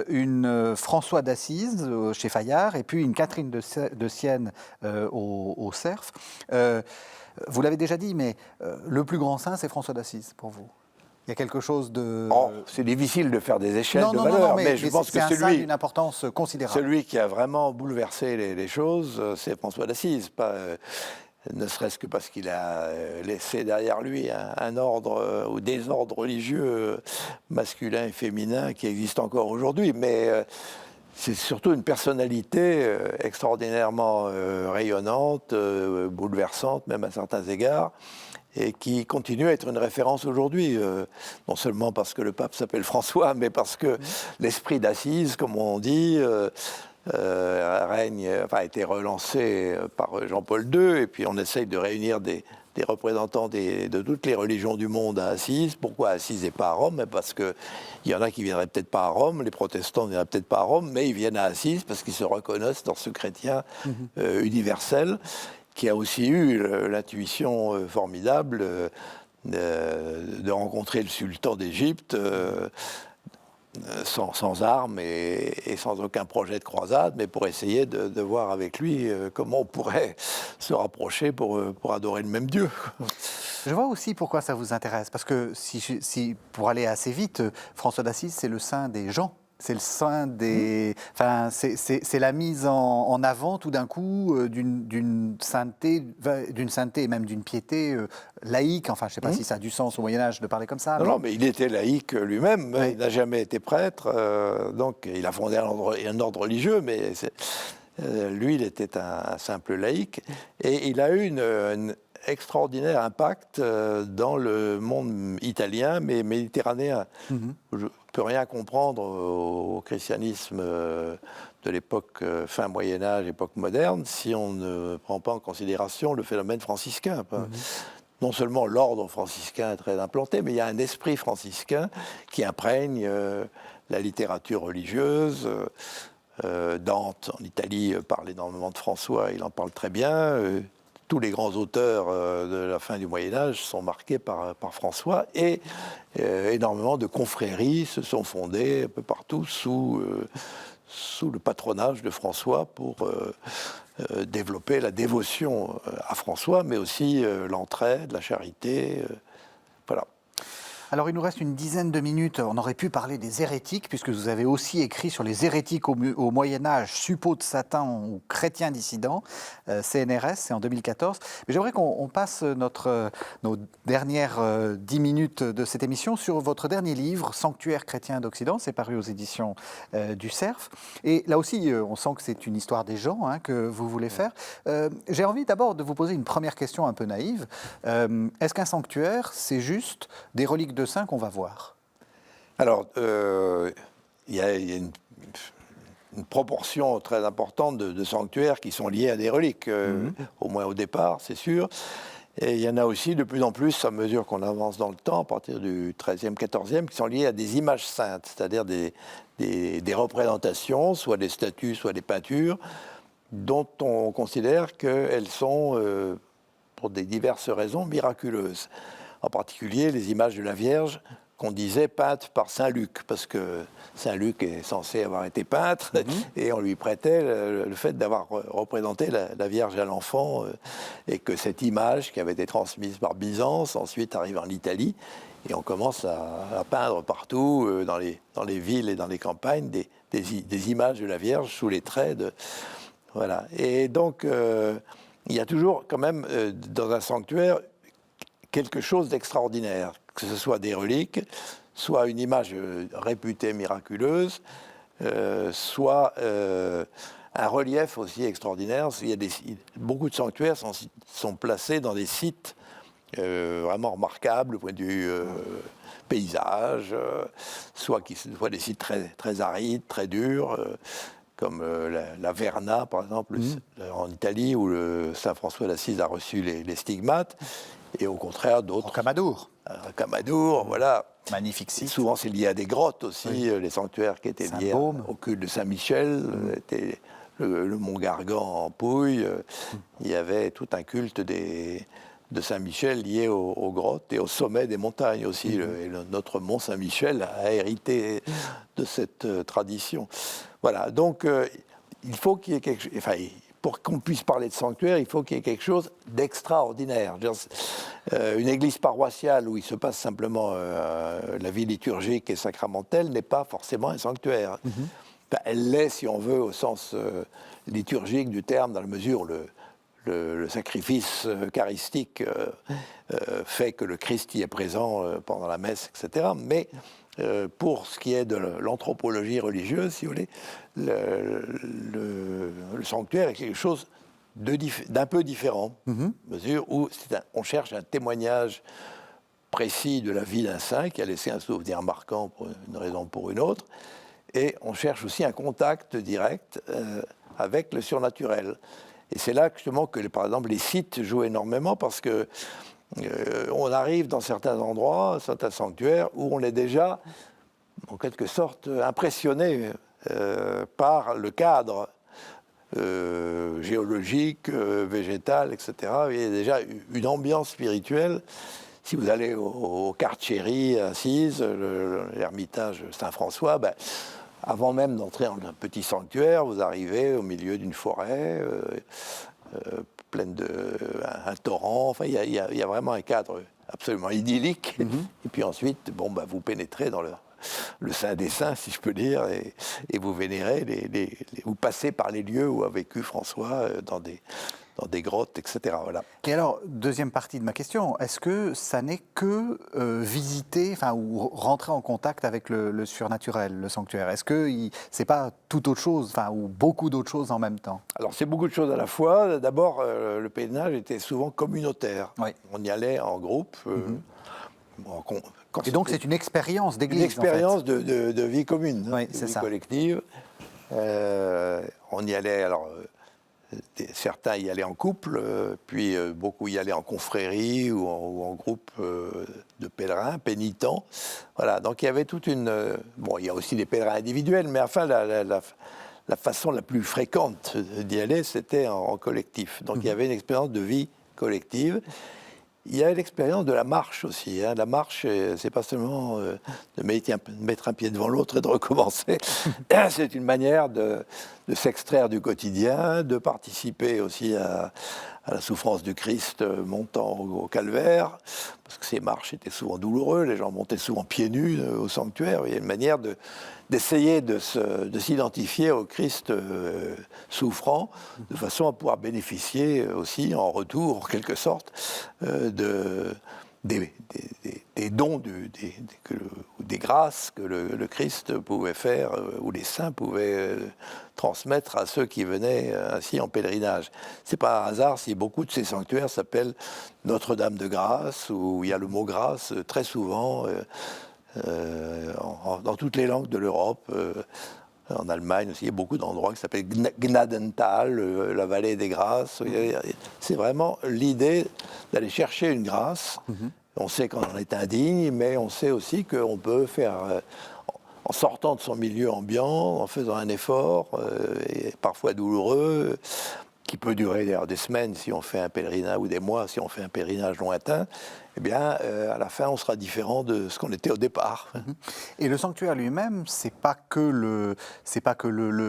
une François d'Assise chez Fayard et puis une Catherine de Sienne au Cerf. Vous l'avez déjà dit, mais le plus grand saint, c'est François d'Assise pour vous. Il y a quelque chose de... c'est difficile de faire des échelles de valeur, non, mais je pense que c'est un saint d'une importance considérable. Celui qui a vraiment bouleversé les choses, c'est François d'Assise. Ne serait-ce que parce qu'il a laissé derrière lui un ordre ou des ordres religieux masculins et féminins qui existent encore aujourd'hui. Mais c'est surtout une personnalité extraordinairement rayonnante, bouleversante, même à certains égards, et qui continue à être une référence aujourd'hui, non seulement parce que le pape s'appelle François, mais parce que l'esprit d'Assise, comme on dit, a été relancé par Jean-Paul II, et puis on essaye de réunir des représentants de toutes les religions du monde à Assise. Pourquoi Assise et pas à Rome? Parce qu'il y en a qui ne viendraient peut-être pas à Rome, les protestants ne viendraient peut-être pas à Rome, mais ils viennent à Assise parce qu'ils se reconnaissent dans ce chrétien universel, qui a aussi eu l'intuition formidable de rencontrer le sultan d'Égypte sans armes et sans aucun projet de croisade, mais pour essayer de voir avec lui comment on pourrait se rapprocher pour adorer le même Dieu. Je vois aussi pourquoi ça vous intéresse, parce que si pour aller assez vite, François d'Assise, c'est le saint des gens. C'est le saint des... Enfin, c'est la mise en avant, tout d'un coup, d'une sainteté et même d'une piété laïque. Enfin, je ne sais pas si ça a du sens au Moyen-Âge de parler comme ça. Non, mais il était laïque lui-même. Oui. Il n'a jamais été prêtre. Donc, il a fondé un ordre religieux, mais lui, il était un simple laïque. Et il a eu un extraordinaire impact dans le monde italien, mais méditerranéen. Je ne peux rien comprendre au christianisme de l'époque fin Moyen-Âge, époque moderne, si on ne prend pas en considération le phénomène franciscain. Non seulement l'ordre franciscain est très implanté, mais il y a un esprit franciscain qui imprègne la littérature religieuse. Dante, en Italie, parle énormément de François, il en parle très bien. Tous les grands auteurs de la fin du Moyen-Âge sont marqués par François, et énormément de confréries se sont fondées un peu partout sous le patronage de François pour développer la dévotion à François, mais aussi l'entraide, la charité. Voilà. Alors, il nous reste une dizaine de minutes. On aurait pu parler des hérétiques, puisque vous avez aussi écrit sur les hérétiques au Moyen-Âge, suppôts de Satan ou chrétiens dissidents, CNRS, c'est en 2014. Mais j'aimerais qu'on passe nos dernières 10 minutes de cette émission sur votre dernier livre, Sanctuaire chrétien d'Occident. C'est paru aux éditions du Cerf. Et là aussi, on sent que c'est une histoire des gens que vous voulez faire. J'ai envie d'abord de vous poser une première question un peu naïve. Est-ce qu'un sanctuaire, c'est juste des reliques de saints qu'on va voir? Alors, il y a une proportion très importante de sanctuaires qui sont liés à des reliques, au moins au départ, c'est sûr. Et il y en a aussi de plus en plus, à mesure qu'on avance dans le temps, à partir du XIIIe, XIVe, qui sont liés à des images saintes, c'est-à-dire des représentations, soit des statues, soit des peintures, dont on considère qu'elles sont, pour des diverses raisons, miraculeuses. En particulier les images de la Vierge qu'on disait peintes par Saint Luc, parce que Saint Luc est censé avoir été peintre, et on lui prêtait le fait d'avoir représenté la Vierge à l'enfant, et que cette image qui avait été transmise par Byzance, ensuite arrive en Italie, et on commence à peindre partout, dans les villes et dans les campagnes, des images de la Vierge sous les traits de... Voilà. Et donc, il y a toujours quand même, dans un sanctuaire, quelque chose d'extraordinaire, que ce soit des reliques, soit une image réputée miraculeuse, soit un relief aussi extraordinaire. Beaucoup de sanctuaires sont placés dans des sites vraiment remarquables au point de vue paysage, soit des sites très, très arides, très durs, comme la Verna, par exemple, en Italie, où le Saint François d'Assise a reçu les stigmates. Et au contraire, d'autres... Rocamadour. Rocamadour, voilà. Magnifique site. Souvent, c'est lié à des grottes aussi, les sanctuaires qui étaient liés au culte de Saint-Michel, était le Mont Gargan en Pouille. Il y avait tout un culte de Saint-Michel lié aux grottes et au sommet des montagnes aussi. Et notre Mont Saint-Michel a hérité de cette tradition. Voilà, donc il faut qu'il y ait quelque chose... Enfin, pour qu'on puisse parler de sanctuaire, il faut qu'il y ait quelque chose d'extraordinaire. Une église paroissiale où il se passe simplement la vie liturgique et sacramentelle n'est pas forcément un sanctuaire. Enfin, elle l'est, si on veut, au sens liturgique du terme, dans la mesure où le sacrifice eucharistique fait que le Christ y est présent pendant la messe, etc. Mais pour ce qui est de l'anthropologie religieuse, si vous voulez, le sanctuaire est quelque chose d'un peu différent, mesure où on cherche un témoignage précis de la vie d'un saint qui a laissé un souvenir marquant pour une raison ou pour une autre, et on cherche aussi un contact direct avec le surnaturel. Et c'est là justement que, par exemple, les sites jouent énormément, parce que on arrive dans certains endroits, certains sanctuaires, où on est déjà, en quelque sorte, impressionné par le cadre géologique, végétal, etc. Il y a déjà une ambiance spirituelle. Si vous allez au Carceri à Assise, l'ermitage Saint-François, avant même d'entrer dans un petit sanctuaire, vous arrivez au milieu d'une forêt pleine un torrent. Enfin, il y a vraiment un cadre absolument idyllique. Et puis ensuite, vous pénétrez dans le Saint des Saints, si je peux dire, et vous vénérez, vous passez par les lieux où a vécu François, dans des grottes, etc. Voilà. Et alors, deuxième partie de ma question, est-ce que ça n'est que visiter, ou rentrer en contact avec le surnaturel, le sanctuaire? Est-ce que c'est pas tout autre chose, ou beaucoup d'autres choses en même temps? Alors, c'est beaucoup de choses à la fois. D'abord, le pèlerinage était souvent communautaire. Oui. On y allait en groupe. Et donc, c'est une expérience d'église. Une expérience de vie commune, oui, de c'est vie ça. collective. On y allait, alors, certains y allaient en couple, puis beaucoup y allaient en confrérie ou en groupe de pèlerins, pénitents. Voilà, donc il y avait toute une... il y a aussi des pèlerins individuels, mais enfin, la façon la plus fréquente d'y aller, c'était en collectif. Donc il y avait une expérience de vie collective. Il y a l'expérience de la marche aussi. La marche, c'est pas seulement de mettre un pied devant l'autre et de recommencer. C'est une manière de s'extraire du quotidien, de participer aussi à à la souffrance du Christ montant au calvaire, parce que ces marches étaient souvent douloureuses, les gens montaient souvent pieds nus au sanctuaire. Il y a une manière d'essayer de s'identifier au Christ souffrant, de façon à pouvoir bénéficier aussi, en retour, en quelque sorte, des dons, des grâces que le Christ pouvait faire, ou les saints pouvaient transmettre à ceux qui venaient ainsi en pèlerinage. C'est pas un hasard si beaucoup de ces sanctuaires s'appellent Notre-Dame de Grâce, où il y a le mot grâce très souvent dans toutes les langues de l'Europe. En Allemagne aussi, il y a beaucoup d'endroits qui s'appellent Gnadental, la vallée des grâces. C'est vraiment l'idée d'aller chercher une grâce. On sait qu'on en est indigne, mais on sait aussi qu'on peut faire, en sortant de son milieu ambiant, en faisant un effort, et parfois douloureux, qui peut durer d'ailleurs des semaines si on fait un pèlerinage, ou des mois si on fait un pèlerinage lointain, eh bien, à la fin, on sera différent de ce qu'on était au départ. Et le sanctuaire lui-même, c'est pas que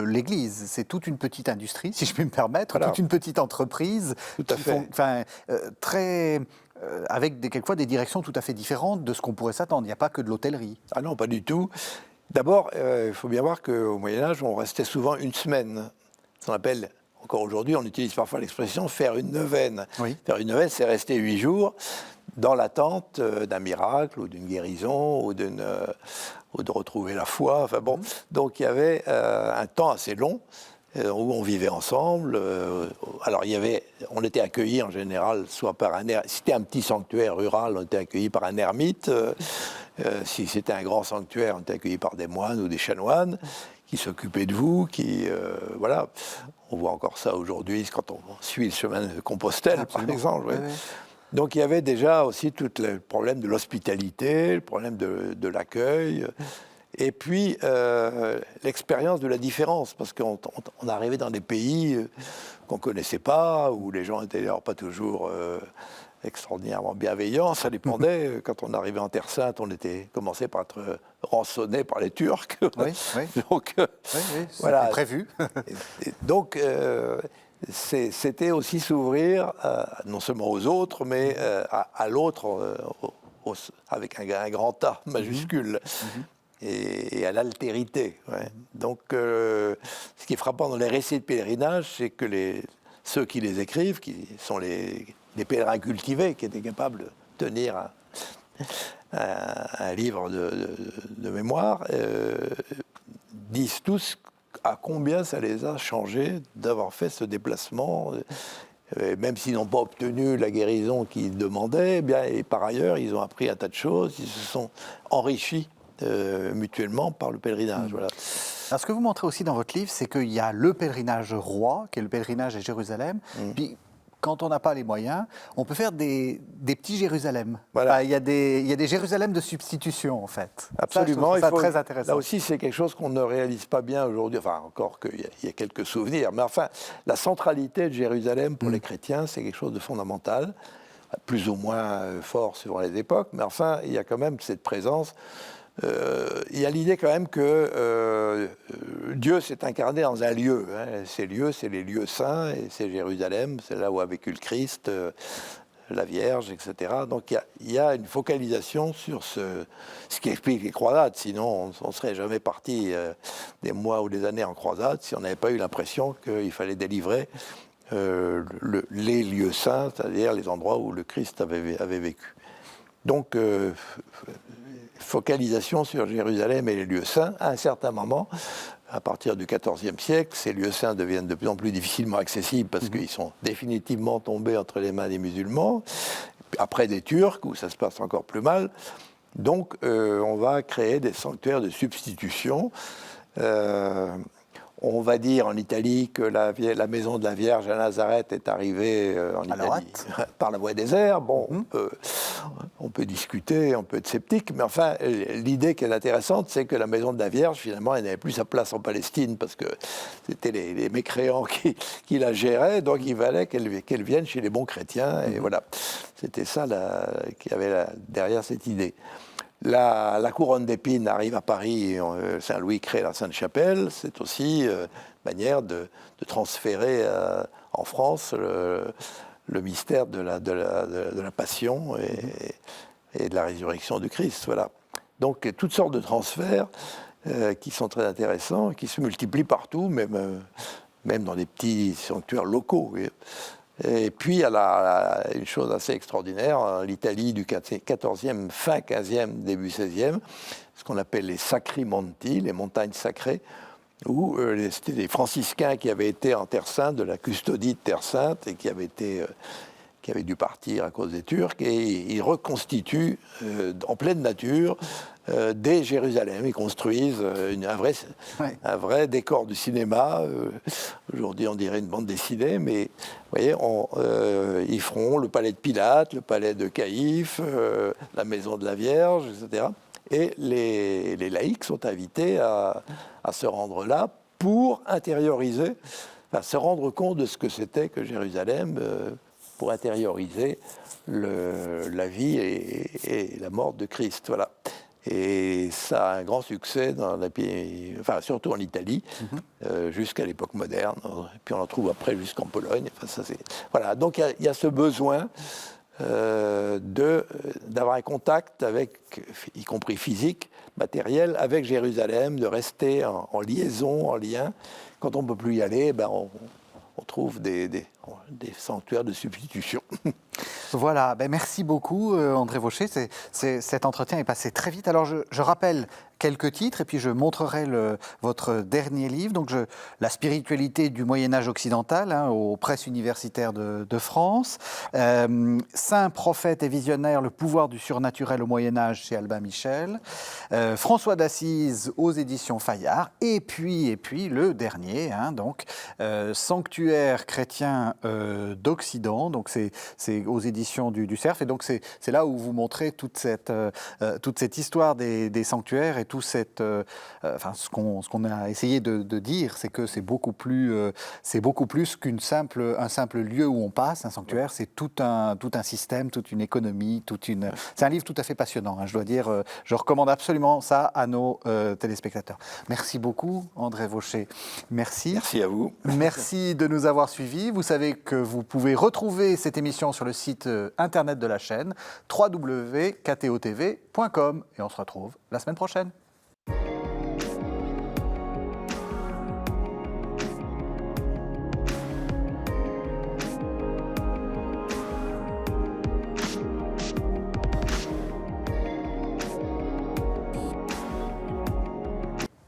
l'église, c'est toute une petite industrie, si je puis me permettre, toute une petite entreprise, Tout à fait. avec quelquefois des directions tout à fait différentes de ce qu'on pourrait s'attendre. Il n'y a pas que de l'hôtellerie. Ah non, pas du tout. D'abord, il faut bien voir qu'au Moyen-Âge, on restait souvent une semaine. Ce qu'on appelle, encore aujourd'hui, on utilise parfois l'expression faire une neuvaine. Oui. Faire une neuvaine, c'est rester 8 jours dans l'attente d'un miracle ou d'une guérison ou de retrouver la foi. Enfin bon, donc il y avait un temps assez long où on vivait ensemble. Alors on était accueillis en général soit par si c'était un petit sanctuaire rural, on était accueillis par un ermite. Si c'était un grand sanctuaire, on était accueillis par des moines ou des chanoines qui s'occupaient de vous, voilà. On voit encore ça aujourd'hui quand on suit le chemin de Compostelle, Absolument. par exemple. Oui, Ouais. oui. Donc il y avait déjà aussi tout le problème de l'hospitalité, le problème de l'accueil, et puis l'expérience de la différence, parce qu'on arrivait dans des pays qu'on ne connaissait pas, où les gens étaient d'ailleurs pas toujours extraordinairement bienveillants. Ça dépendait. Quand on arrivait en Terre Sainte, on commençait par être rançonné par les Turcs. Oui, oui. Donc, Oui, voilà. c'était prévu. Donc, c'était aussi s'ouvrir non seulement aux autres, mais à l'autre avec un grand A majuscule. Et à l'altérité. Ouais. Donc, ce qui est frappant dans les récits de pèlerinage, c'est que ceux qui les écrivent, qui sont les pèlerins cultivés, qui étaient capables de tenir un livre de mémoire, disent tous à combien ça les a changés d'avoir fait ce déplacement. Même s'ils n'ont pas obtenu la guérison qu'ils demandaient, eh bien, et par ailleurs, ils ont appris un tas de choses, ils se sont enrichis mutuellement par le pèlerinage. Voilà. Alors, ce que vous montrez aussi dans votre livre, c'est qu'il y a le pèlerinage roi, qui est le pèlerinage à Jérusalem. Puis, quand on n'a pas les moyens, on peut faire des petits Jérusalem. Voilà. Enfin, il y a des Jérusalem de substitution, en fait. Absolument. Ça, je trouve ça très intéressant. Là aussi, c'est quelque chose qu'on ne réalise pas bien aujourd'hui. Enfin, encore qu'il y a quelques souvenirs. Mais enfin, la centralité de Jérusalem pour les chrétiens, c'est quelque chose de fondamental. Plus ou moins fort suivant les époques. Mais enfin, il y a quand même cette présence. Il y a l'idée quand même que Dieu s'est incarné dans un lieu. Hein. Ces lieux, c'est les lieux saints, et c'est Jérusalem, c'est là où a vécu le Christ, la Vierge, etc. Donc il y a une focalisation sur ce qui explique les croisades. Sinon, on ne serait jamais parti des mois ou des années en croisade si on n'avait pas eu l'impression qu'il fallait délivrer les lieux saints, c'est-à-dire les endroits où le Christ avait vécu. Donc, focalisation sur Jérusalem et les lieux saints. À un certain moment, à partir du XIVe siècle, ces lieux saints deviennent de plus en plus difficilement accessibles parce qu'ils sont définitivement tombés entre les mains des musulmans, après des Turcs, où ça se passe encore plus mal. Donc, on va créer des sanctuaires de substitution. On va dire en Italie que la maison de la Vierge à Nazareth est arrivée en Italie par la voie des airs. Bon, on peut discuter, on peut être sceptique, mais enfin, l'idée qui est intéressante, c'est que la maison de la Vierge, finalement, elle n'avait plus sa place en Palestine parce que c'était les mécréants qui la géraient, donc il fallait qu'elle vienne chez les bons chrétiens, et voilà. C'était ça qu'il y avait derrière cette idée. La couronne d'épines arrive à Paris, Saint-Louis crée la Sainte-Chapelle, c'est aussi une manière de transférer en France le mystère de la passion et de la résurrection du Christ. Voilà. Donc toutes sortes de transferts qui sont très intéressants, qui se multiplient partout, même dans des petits sanctuaires locaux. Et puis il y a une chose assez extraordinaire, l'Italie du 14e, fin 15e, début 16e, ce qu'on appelle les Sacri Monti, les montagnes sacrées, où c'était des franciscains qui avaient été en Terre Sainte, de la custodie de Terre Sainte, et qui avaient dû partir à cause des Turcs, et ils reconstituent en pleine nature dès Jérusalem. Ils construisent un vrai décor du cinéma. Aujourd'hui, on dirait une bande dessinée, mais vous voyez, ils feront le palais de Pilate, le palais de Caïphe, la maison de la Vierge, etc. Et les laïcs sont invités à se rendre là pour intérioriser, se rendre compte de ce que c'était que Jérusalem, pour intérioriser la vie et la mort de Christ. Voilà. Et ça a un grand succès dans les pays, surtout en Italie, jusqu'à l'époque moderne. Et puis on en trouve après jusqu'en Pologne. Voilà. Donc il y a ce besoin d'avoir un contact avec, y compris physique, matériel, avec Jérusalem, de rester en liaison, en lien. Quand on ne peut plus y aller, on trouve des sanctuaires de substitution. Voilà, merci beaucoup André Vaucher. Cet entretien est passé très vite. Alors je rappelle quelques titres et puis je montrerai votre dernier livre, donc La spiritualité du Moyen-Âge occidental, aux presses universitaires de France. Saint, prophète et visionnaire, le pouvoir du surnaturel au Moyen-Âge chez Albin Michel. François d'Assise aux éditions Fayard. Et puis le dernier, Sanctuaire chrétien d'Occident, donc c'est aux éditions du Cerf. Et donc c'est là où vous montrez toute cette histoire des sanctuaires et tout ce qu'on a essayé de dire, c'est que c'est beaucoup plus qu'un simple lieu où on passe. Un sanctuaire, c'est tout un système, toute une économie, c'est un livre tout à fait passionnant. Je dois dire, je recommande absolument ça à nos téléspectateurs. Merci beaucoup, André Vaucher. Merci. Merci à vous. Merci de nous avoir suivis. Vous savez que vous pouvez retrouver cette émission sur le site internet de la chaîne www.ktotv.com et on se retrouve la semaine prochaine.